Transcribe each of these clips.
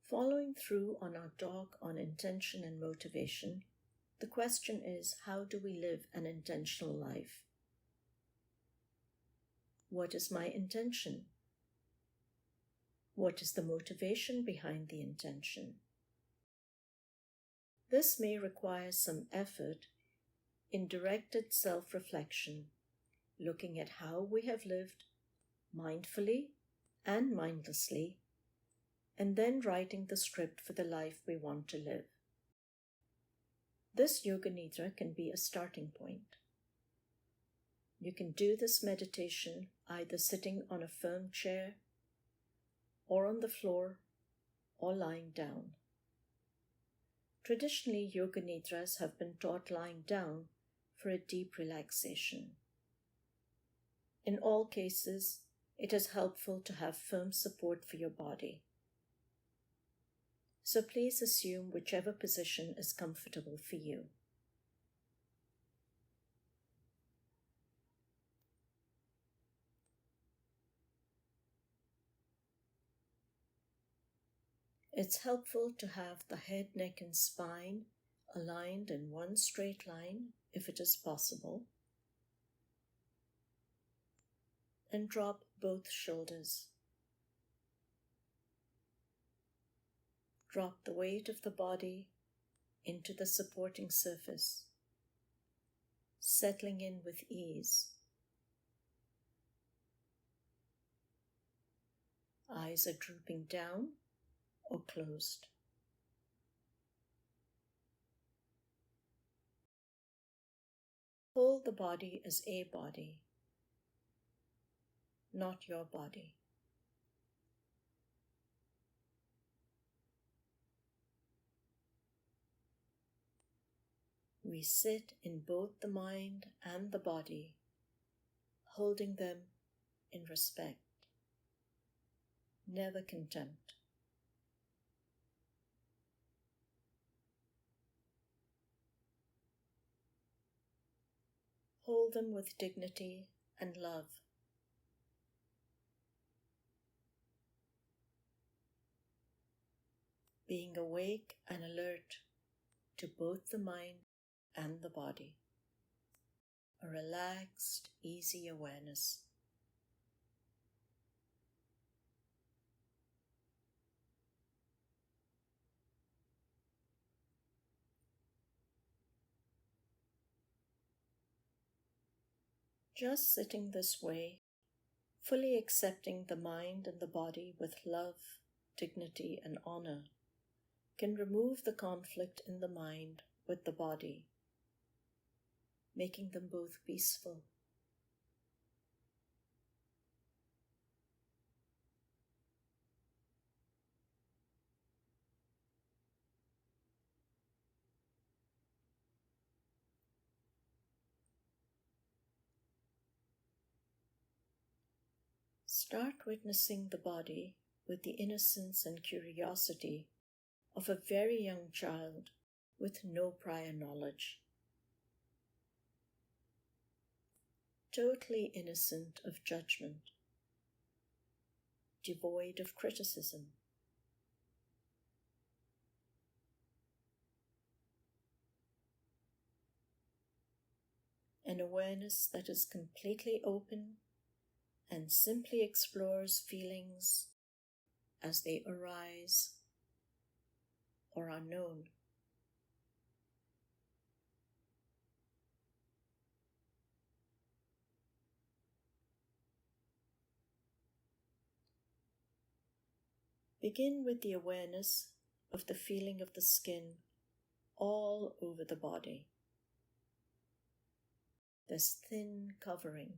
Following through on our talk on intention and motivation, the question is, how do we live an intentional life? What is my intention? What is the motivation behind the intention? This may require some effort in directed self-reflection, looking at how we have lived mindfully and mindlessly, and then writing the script for the life we want to live. This Yoga Nidra can be a starting point. You can do this meditation either sitting on a firm chair, or on the floor, or lying down. Traditionally, Yoga Nidras have been taught lying down for a deep relaxation. In all cases, it is helpful to have firm support for your body. So please assume whichever position is comfortable for you. It's helpful to have the head, neck, and spine aligned in one straight line, if it is possible, and drop both shoulders. Drop the weight of the body into the supporting surface, settling in with ease. Eyes are drooping down or closed. Hold the body as a body, not your body. We sit in both the mind and the body, holding them in respect, never contempt. Hold them with dignity and love. Being awake and alert to both the mind and the body. A relaxed, easy awareness. Just sitting this way, fully accepting the mind and the body with love, dignity, and honor, can remove the conflict in the mind with the body, making them both peaceful. Start witnessing the body with the innocence and curiosity of a very young child with no prior knowledge. Totally innocent of judgment, devoid of criticism. An awareness that is completely open and simply explores feelings as they arise or are known. Begin with the awareness of the feeling of the skin all over the body. This thin covering.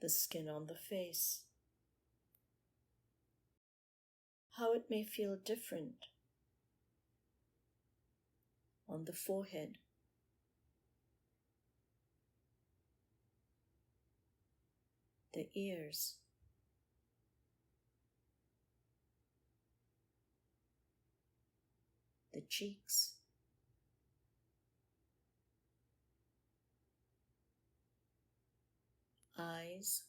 The skin on the face. How it may feel different on the forehead, the ears, the cheeks, eyes,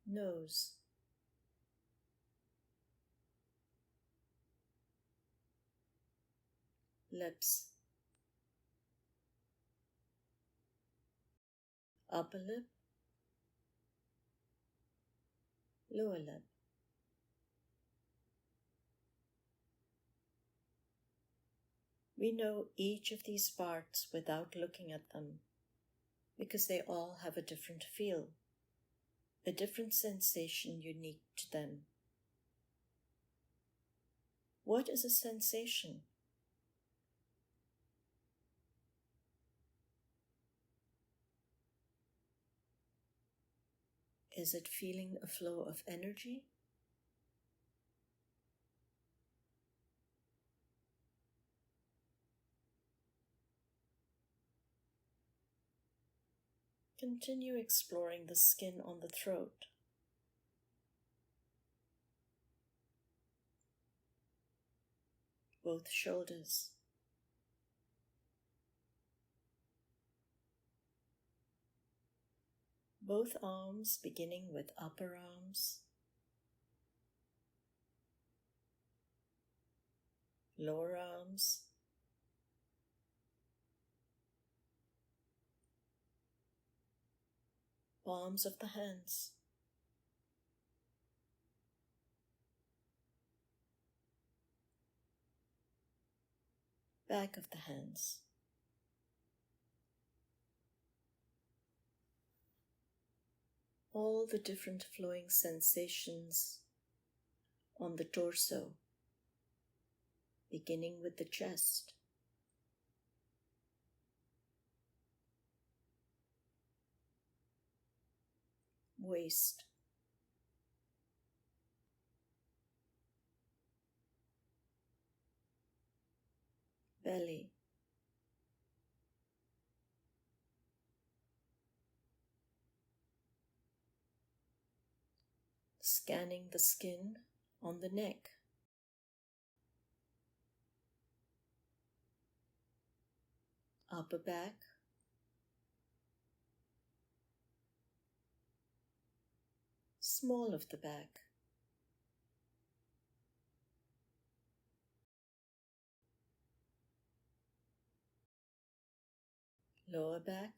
nose, lips, upper lip, lower lip. We know each of these parts without looking at them, because they all have a different feel, a different sensation unique to them. What is a sensation? Is it feeling a flow of energy? Continue exploring the skin on the throat. Both shoulders. Both arms, beginning with upper arms, lower arms, palms of the hands, back of the hands, all the different flowing sensations on the torso, beginning with the chest, waist, belly, scanning the skin on the neck, upper back, small of the back, lower back,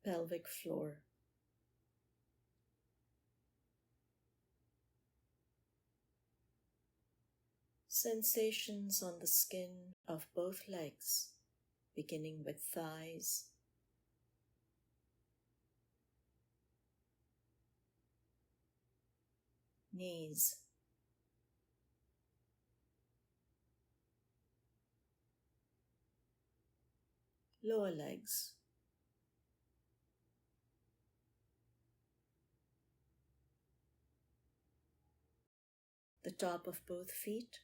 pelvic floor. Sensations on the skin of both legs, beginning with thighs, knees, lower legs, the top of both feet,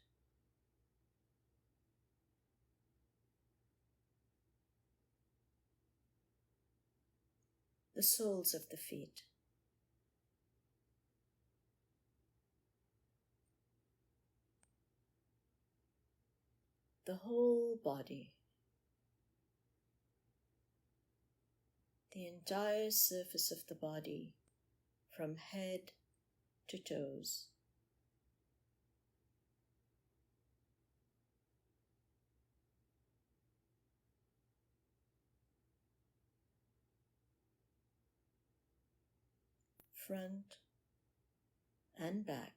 the soles of the feet, the whole body, the entire surface of the body, from head to toes. Front and back.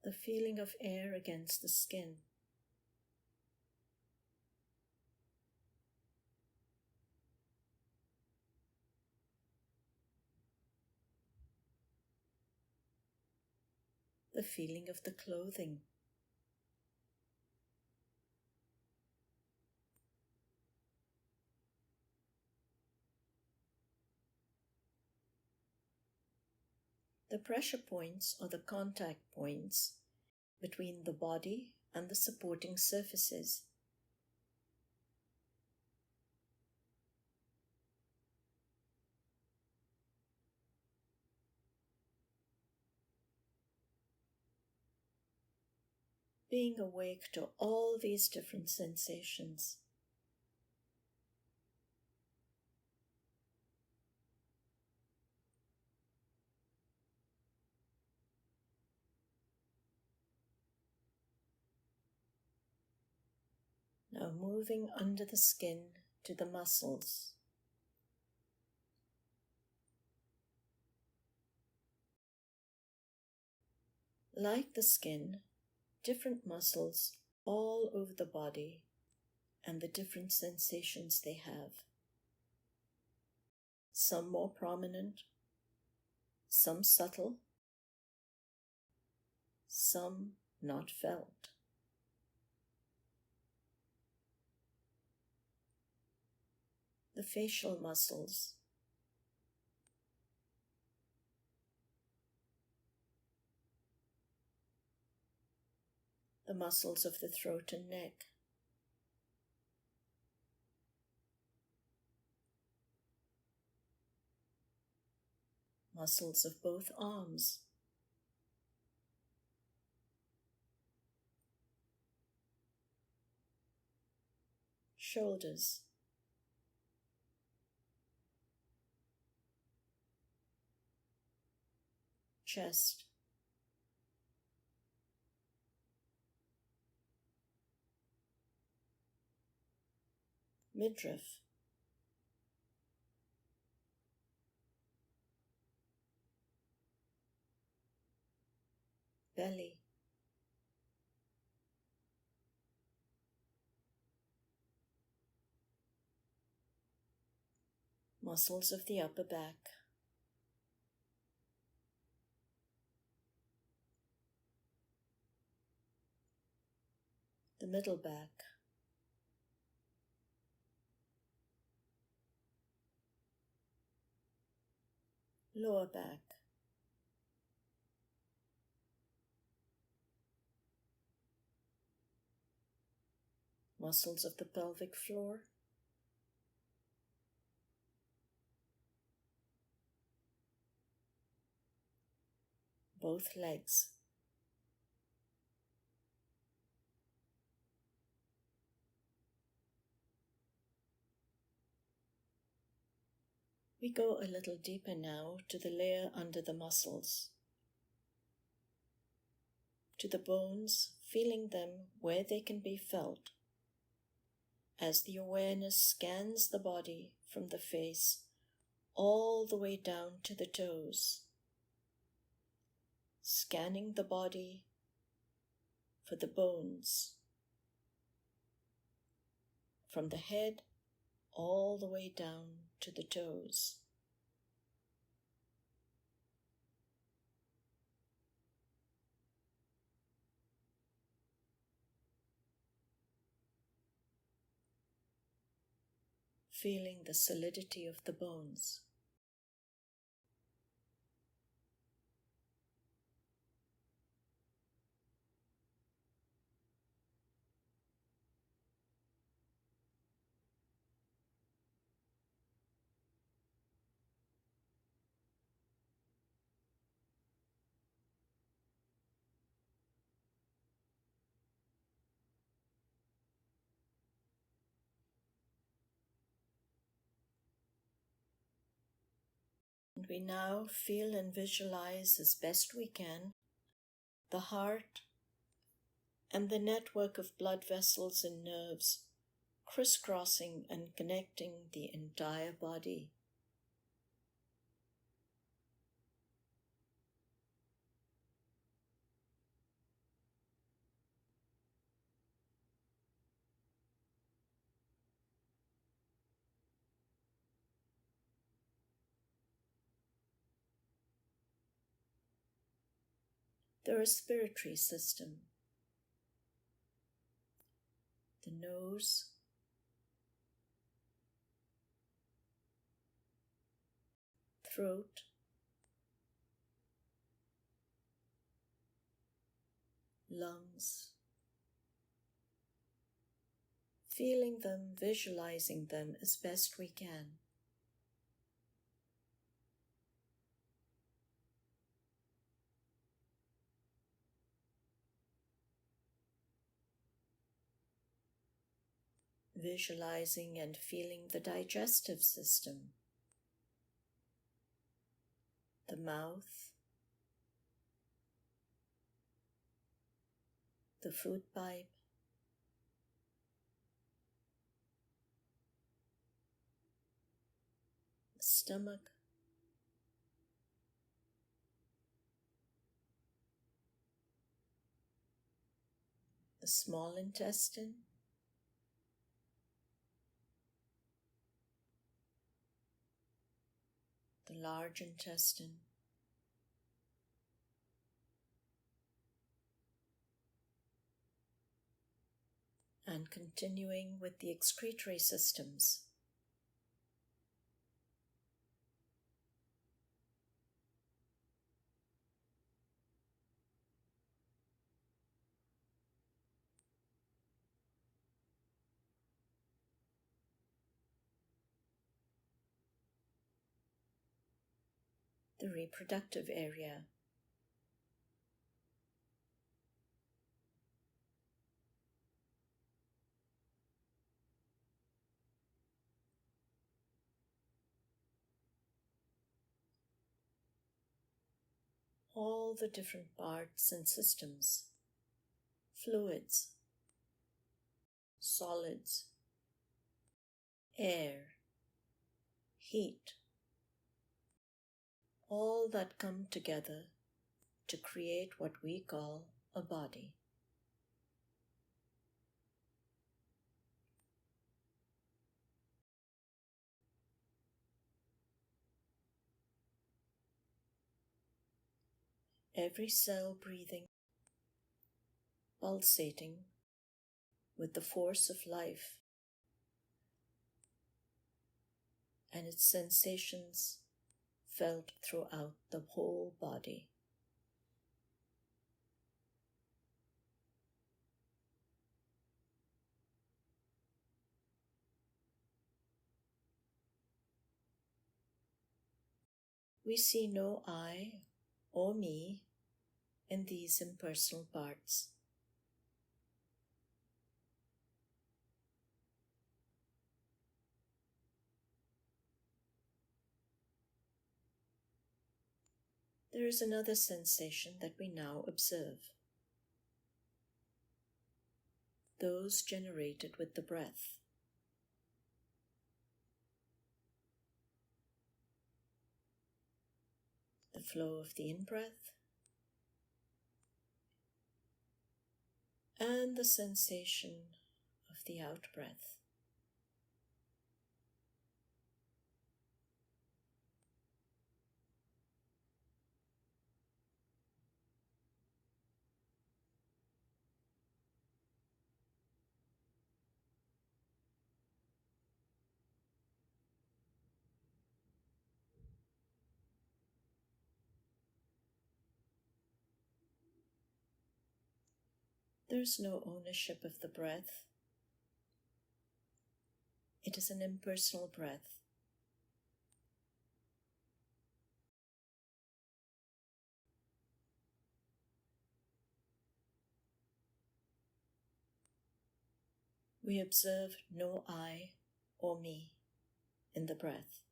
The feeling of air against the skin. The feeling of the clothing. pressure points are the contact points between the body and the supporting surfaces. Being awake to all these different sensations. Now moving under the skin to the muscles. Like the skin, different muscles all over the body and the different sensations they have. Some more prominent, some subtle, some not felt. The facial muscles, the muscles of the throat and neck, muscles of both arms, shoulders, chest, midriff, belly, muscles of the upper back, the middle back, lower back, muscles of the pelvic floor, both legs, we go a little deeper now to the layer under the muscles, to the bones, feeling them where they can be felt, as the awareness scans the body from the face all the way down to the toes, scanning the body for the bones, from the head all the way down to the toes. Feeling the solidity of the bones. And we now feel and visualize as best we can the heart and the network of blood vessels and nerves crisscrossing and connecting the entire body. The respiratory system, the nose, throat, lungs, feeling them, visualizing them as best we can. Visualizing and feeling the digestive system, the mouth, the food pipe, the stomach, the small intestine, the large intestine, and continuing with the excretory systems. The reproductive area, all the different parts and systems, fluids, solids, air, heat, all that come together to create what we call a body. Every cell breathing, pulsating with the force of life and its sensations felt throughout the whole body. We see no I or me in these impersonal parts. There is another sensation that we now observe, those generated with the breath. The flow of the in-breath and the sensation of the out-breath. There is no ownership of the breath. It is an impersonal breath. We observe no I or me in the breath.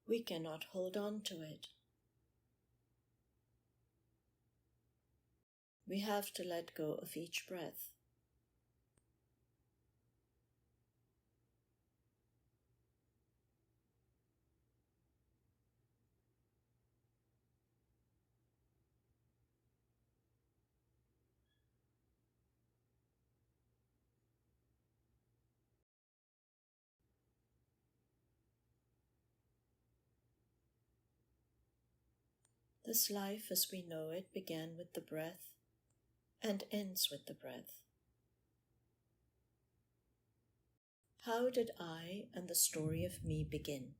We cannot hold on to it. We have to let go of each breath. This life as we know it began with the breath and ends with the breath. How did I and the story of me begin?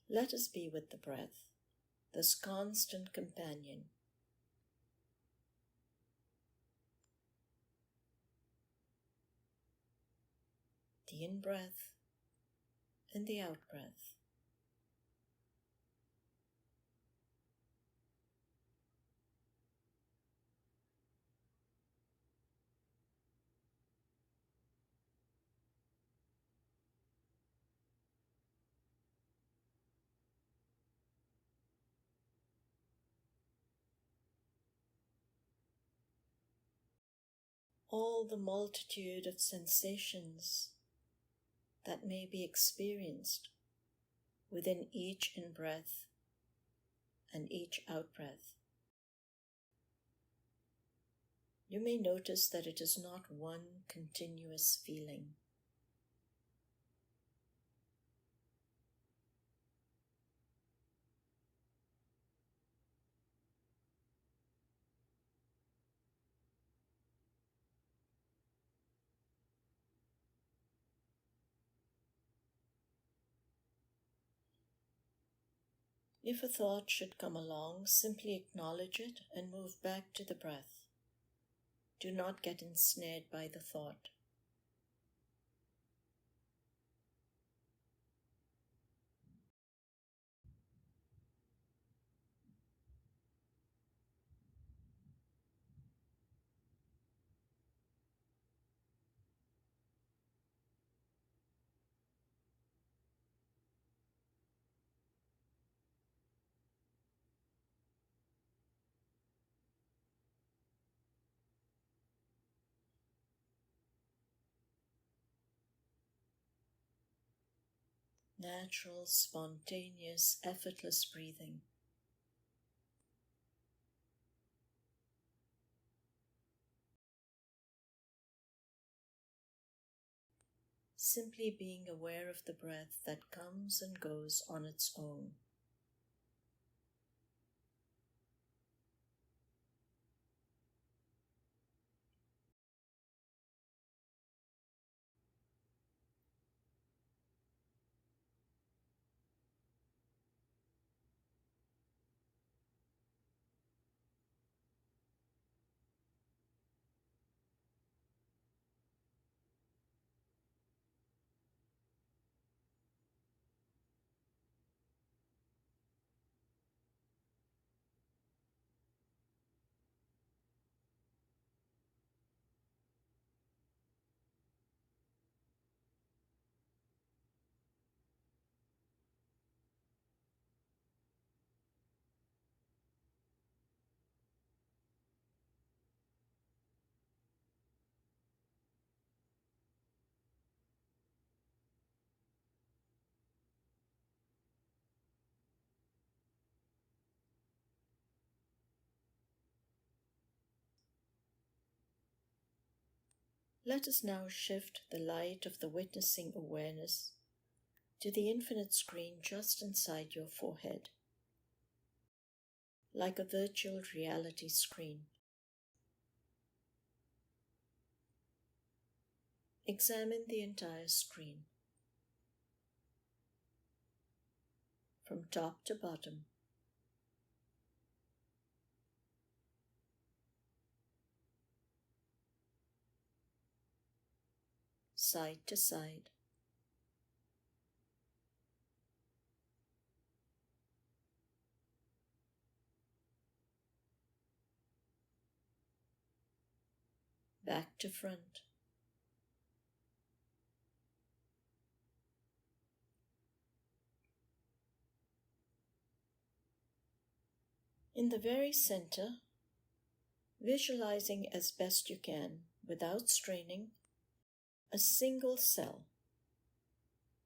Let us be with the breath, this constant companion. The in-breath and the out-breath. All the multitude of sensations that may be experienced within each in-breath and each out-breath. You may notice that it is not one continuous feeling. If a thought should come along, simply acknowledge it and move back to the breath. Do not get ensnared by the thought. Natural, spontaneous, effortless breathing. Simply being aware of the breath that comes and goes on its own. Let us now shift the light of the witnessing awareness to the infinite screen just inside your forehead, like a virtual reality screen. Examine the entire screen, from top to bottom. Side to side. Back to front. In the very center, visualizing as best you can, without straining, a single cell,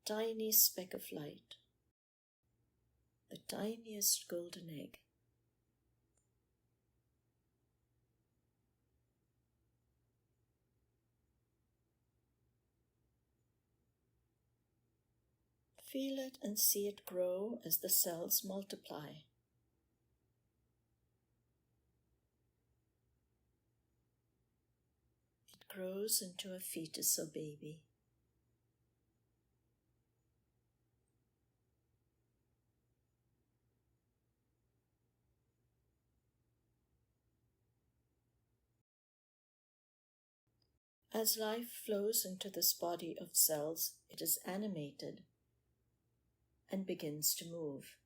tiny speck of light, the tiniest golden egg. Feel it and see it grow as the cells multiply. It grows into a fetus or baby. As life flows into this body of cells, it is animated and begins to move.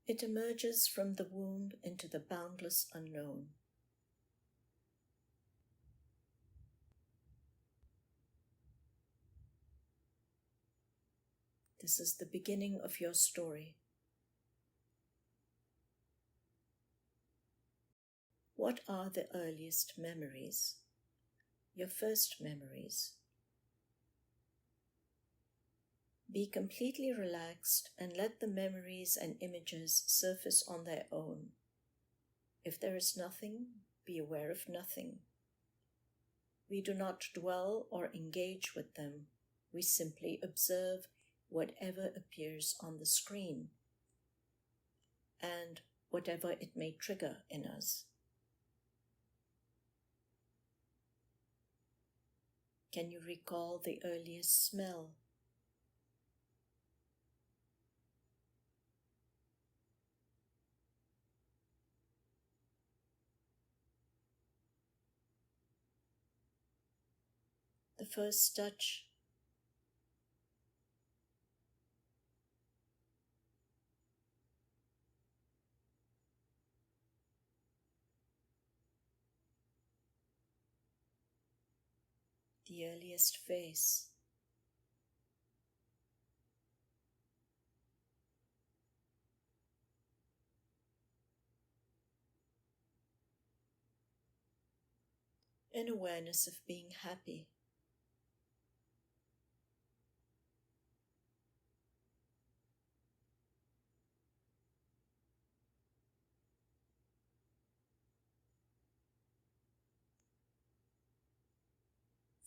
It emerges from the womb into the boundless unknown. This is the beginning of your story. What are the earliest memories? Your first memories? Be completely relaxed and let the memories and images surface on their own. If there is nothing, be aware of nothing. We do not dwell or engage with them. We simply observe whatever appears on the screen and whatever it may trigger in us. Can you recall the earliest smell? The first touch? The earliest face? An awareness of being happy.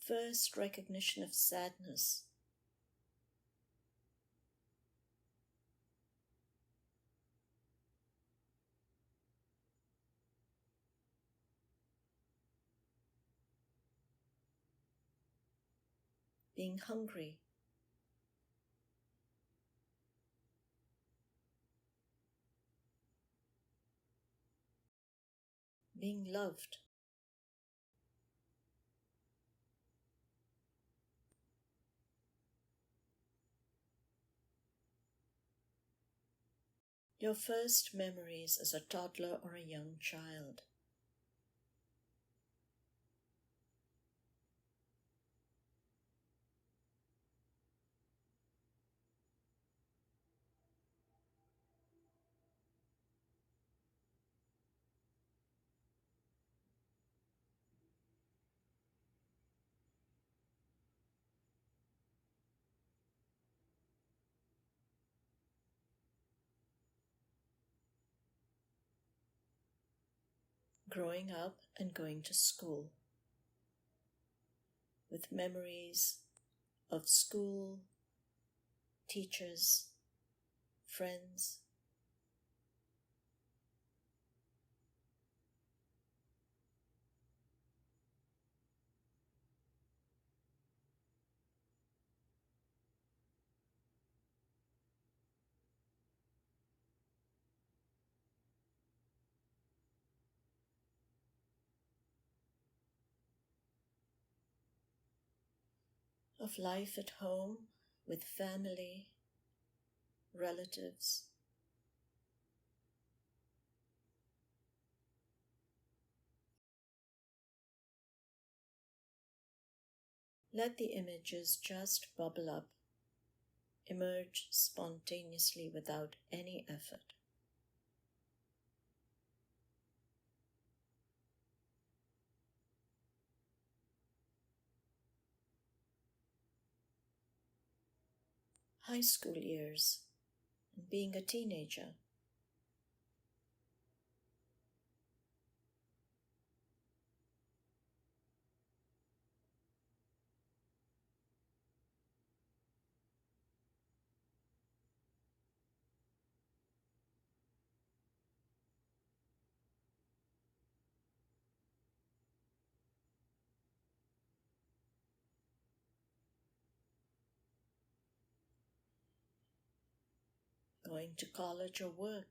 First recognition of sadness. Being hungry. Being loved. Your first memories as a toddler or a young child. Growing up and going to school. With memories of school, teachers, friends. Of life at home with family, relatives. Let the images just bubble up, emerge spontaneously without any effort. High school years and being a teenager. going to college or work,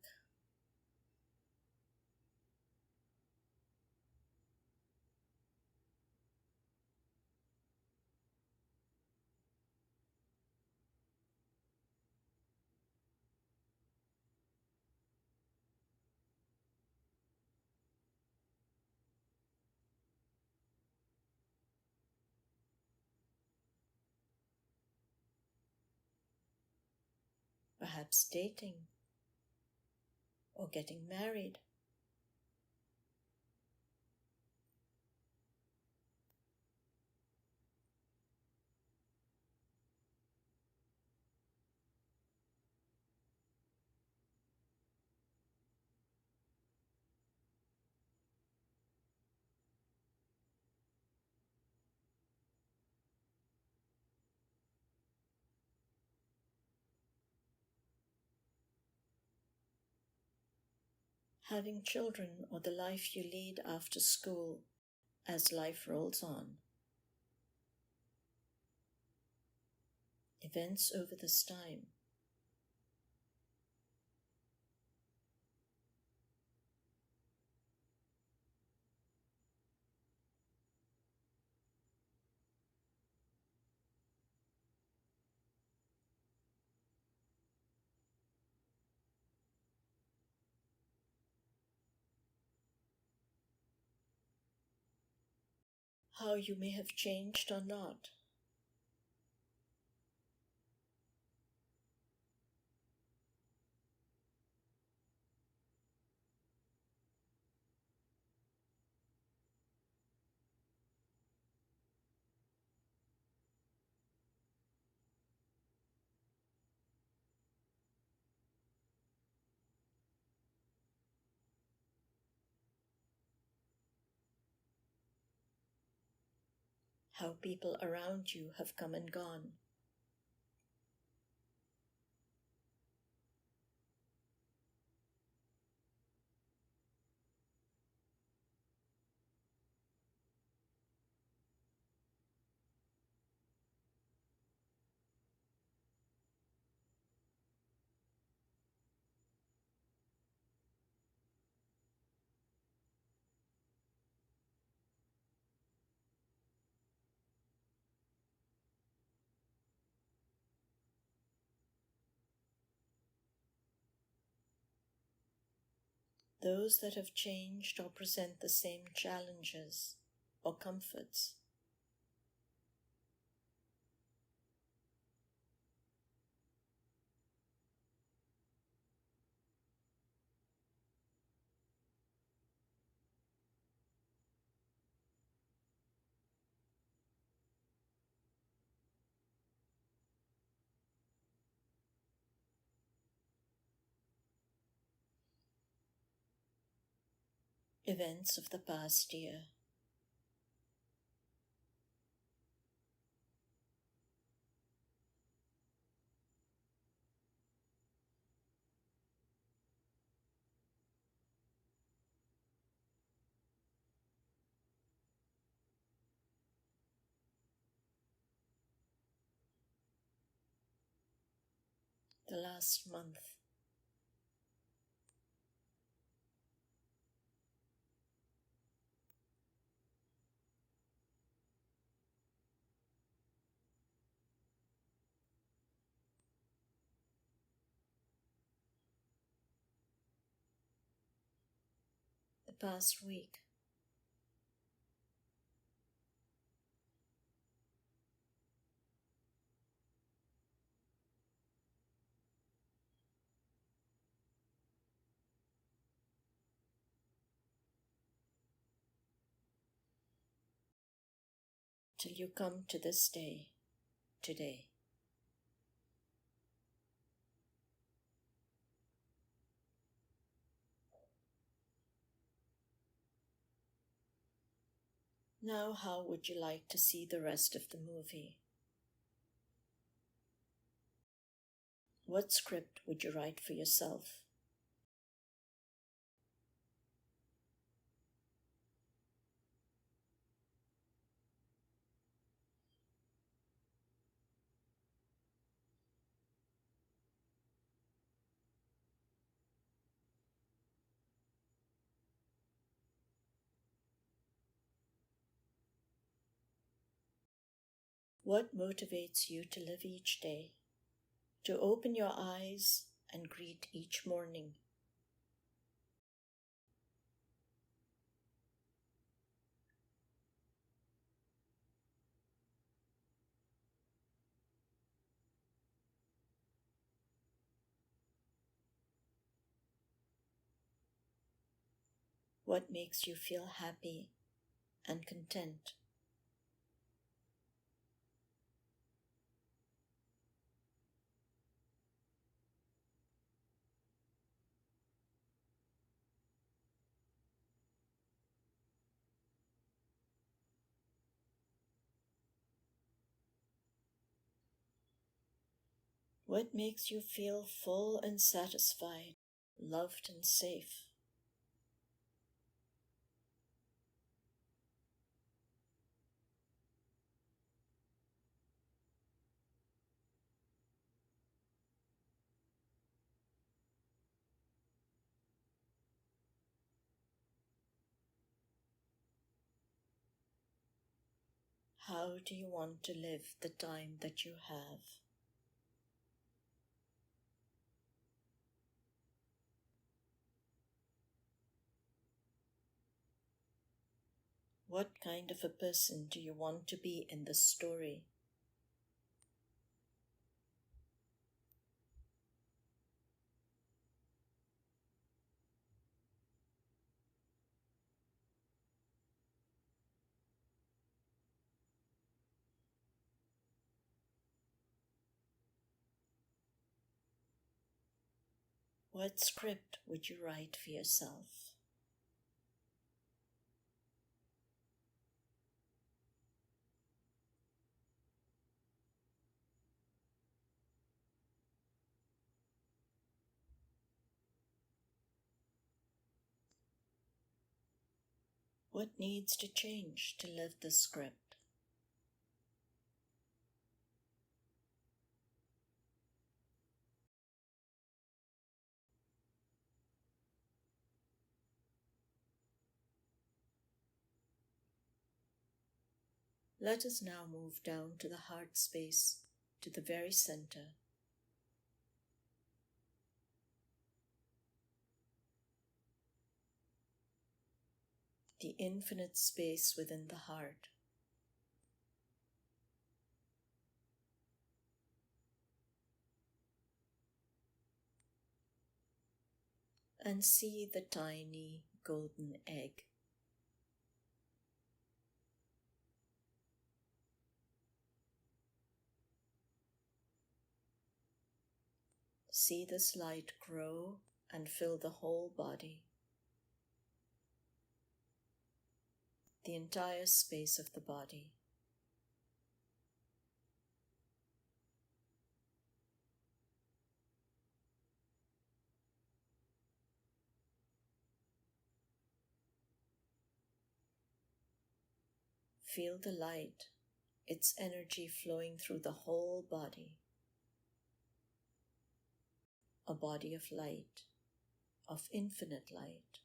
perhaps dating or getting married. Having children or the life you lead after school as life rolls on. Events over this time. How you may have changed or not. How people around you have come and gone. Those that have changed or present the same challenges or comforts. Events of the past year. The last month. The past week. Till you come to this day, today. Now, how would you like to see the rest of the movie? What script would you write for yourself? What motivates you to live each day, to open your eyes and greet each morning? What makes you feel happy and content? What makes you feel full and satisfied, loved and safe? How do you want to live the time that you have? What kind of a person do you want to be in the story? What script would you write for yourself? What needs to change to live the script? Let us now move down to the heart space, to the very center. The infinite space within the heart. And see the tiny golden egg. See this light grow and fill the whole body, the entire space of the body. Feel the light, its energy flowing through the whole body. A body of light, of infinite light.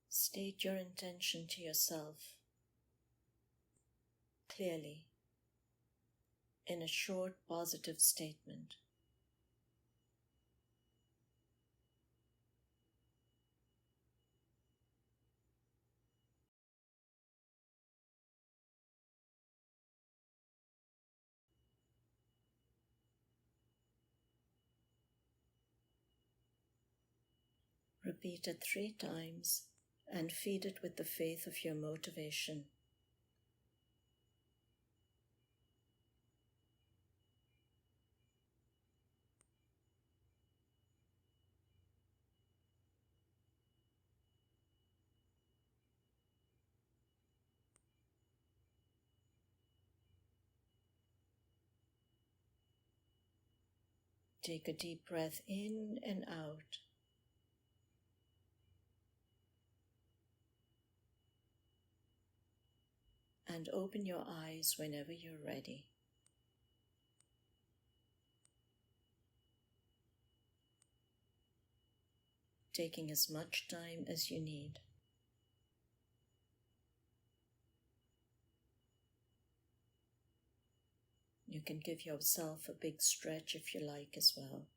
State your intention to yourself clearly in a short positive statement. Repeat it 3 times and feed it with the faith of your motivation. Take a deep breath in and out. and open your eyes whenever you're ready. Taking as much time as you need. You can give yourself a big stretch if you like as well.